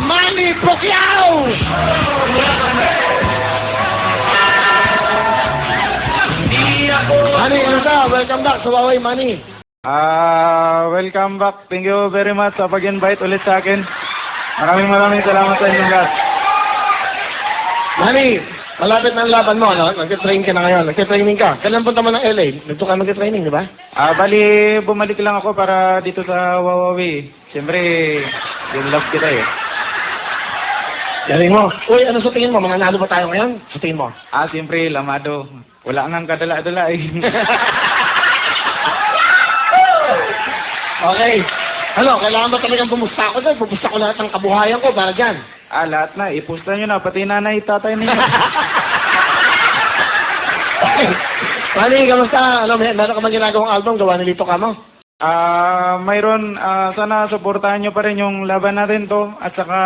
Manny Pacquiao! Manny, ano ka? Welcome back sa Huawei, Manny. Welcome back. Thank you very much sa pag-invite ulit sa akin. Maraming salamat sa inyong lahat. Manny, malapit na ang laban mo, no? Nag-train ka na ngayon. Nag-training ka. Kailan punta mo ng LA? Dito ka mag-training, di ba? Bali, bumalik lang ako para dito sa Huawei. Siyempre, yung love kita eh. Galing mo. Uy, ano sa tingin mo? Mananalo ba tayo ngayon? Sa tingin mo? Siyempre, lamado. Wala nang kadala-dala eh. Okay. Ano, kailangan ba talagang bumusta ako doon? Bumusta ko lahat ng kabuhayan ko para dyan. Lahat na. Ipusta nyo na. Pati nanay, tatay ninyo. Manny, kamusta? Ano, meron ka man ginagawang album? Gawa ni Lito Camo? Mayroon, sana supportahan nyo pa rin yung laban natin to. At saka,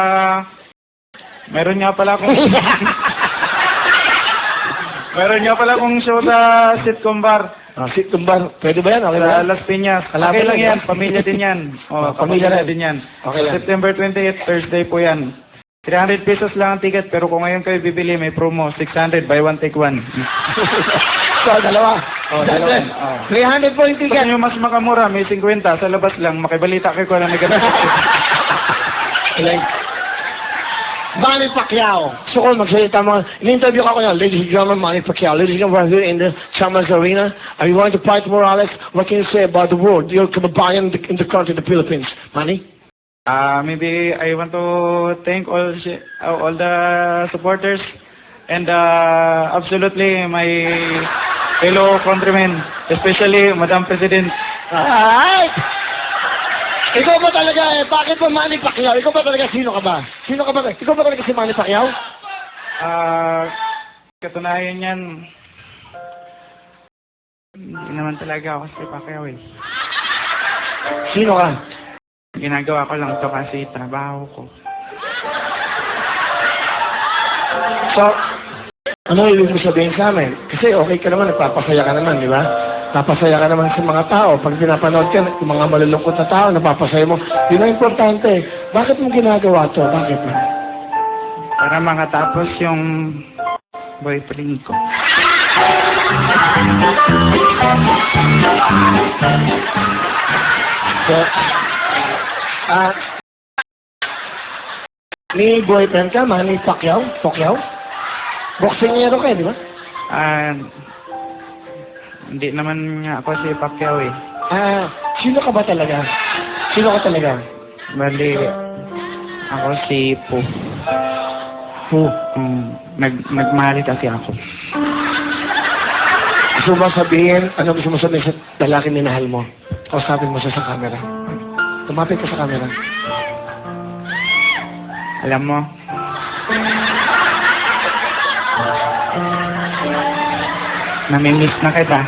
meron nga pala akong... meron nga pala akong show sa sitcom bar. Sitcom bar. Pwede ba yan? Okay ba Sa yan? Las Piñas. Kalapit Okay lang lang yan. yan. Pamilya din yan. Pamilya din yan. Okay lang. September 28, Thursday po yan. 300 pesos lang ang ticket, pero kung ngayon kayo bibili, may promo. 600, buy one, take one. So, dalawa. Dalawa. 300 po yung Kung ticket. nyo mas makamura, may 50. Sa labas lang, makibalita kayo ko lang may ganun. Manny Pacquiao. So kung magsalita mo, in-interview ka ko yan, ladies and gentlemen, Manny Pacquiao. Ladies and gentlemen, we're here in the Chalmers Arena. Are you going to fight more, Alex? What can you say about the world, your kababayan in the country, the Philippines? Manny? Maybe I want to thank all the supporters and absolutely my fellow countrymen, especially Madam President. Alright! Ikaw ba talaga, bakit ba Manny Pacquiao? Ikaw ba talaga, sino ka ba? Sino ka ba? Ikaw ba talaga si Manny Pacquiao? Katunayan yan, hindi naman talaga ako si Pacquiao eh. Sino ka? Ginagawa ko lang to kasi trabaho ko. So, ano ibig mo sabihin sa amin? Kasi okay ka naman, nagpapasaya ka naman, di ba? Napasaya ka naman sa mga tao. Pag pinapanood ka, yung mga malulungkot na tao, napapasaya mo. Yun ang importante. Bakit mo ginagawa to? Bakit mo? Para makatapos yung boyfriend ko. So, may boyfriend ka, Manny Pacquiao? Pacquiao? Boxingero ka, di ba? Hindi naman nga ako si Pacquiao eh. Sino ka ba talaga? Sino ka talaga? Bali, ako si Po. Who? Nagmahali kasi ako. Gusto mo sabihin, ano gusto mo sabihin sa lalaking minahal mo? Kausapin mo siya sa camera. Tumapit ka sa camera. Alam mo, namimiss na kita.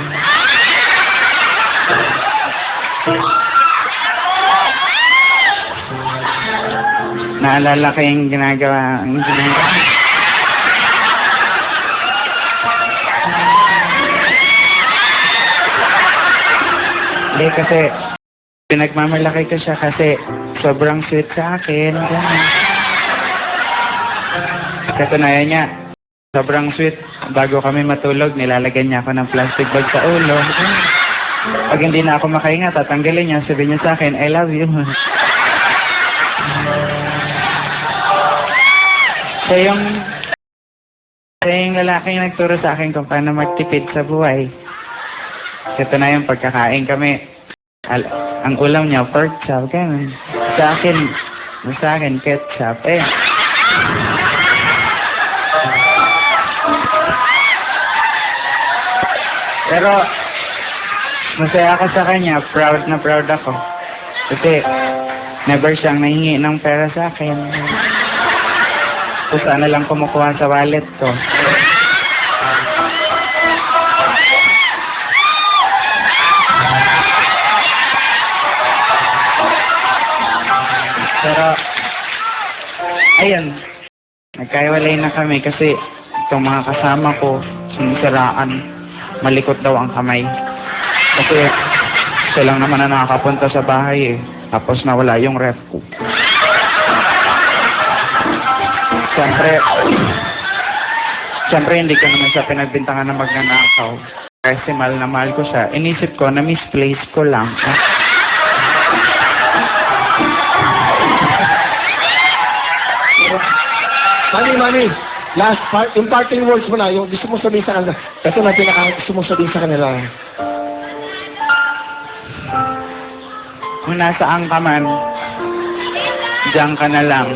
Naalala ko yung ginagawa. Hindi kasi, pinagmamalaki ko siya kasi sobrang sweet sa akin. Katunayan niya, sobrang sweet. Bago kami matulog, nilalagyan niya ako ng plastic bag sa ulo. Pag hindi na ako makahinga, tatanggalin niya. Sabihin niya sa akin, I love you. Siya yung lalaking nagturo sa akin kung paano magtipid sa buhay. Katunayan, pagkakain kami, ang ulam niya, pork chop. Sa akin, ketchup. Pero, masaya ako sa kanya. Proud na proud ako. Kasi, never siyang nahingi ng pera sa akin. Kung saan na lang kumukuha sa wallet ko. Pero, ayun. Nagkaiwalay na kami kasi itong mga kasama ko, sinisiraan. Malikot daw ang kamay. Kasi siya lang naman na nakakapunta sa bahay eh. Tapos nawala yung ref ko. Siyempre, hindi ko naman siya pinagbintangan na magnanakaw. Kasi mahal na mahal ko siya. Inisip ko na misplace ko lang. Mami, last part, yung parting words mo na, yung gusto mo sabihin sa kanila. Ito na gusto mo sabihin sa kanila. Kung nasaan ka man, diyan ka na lang.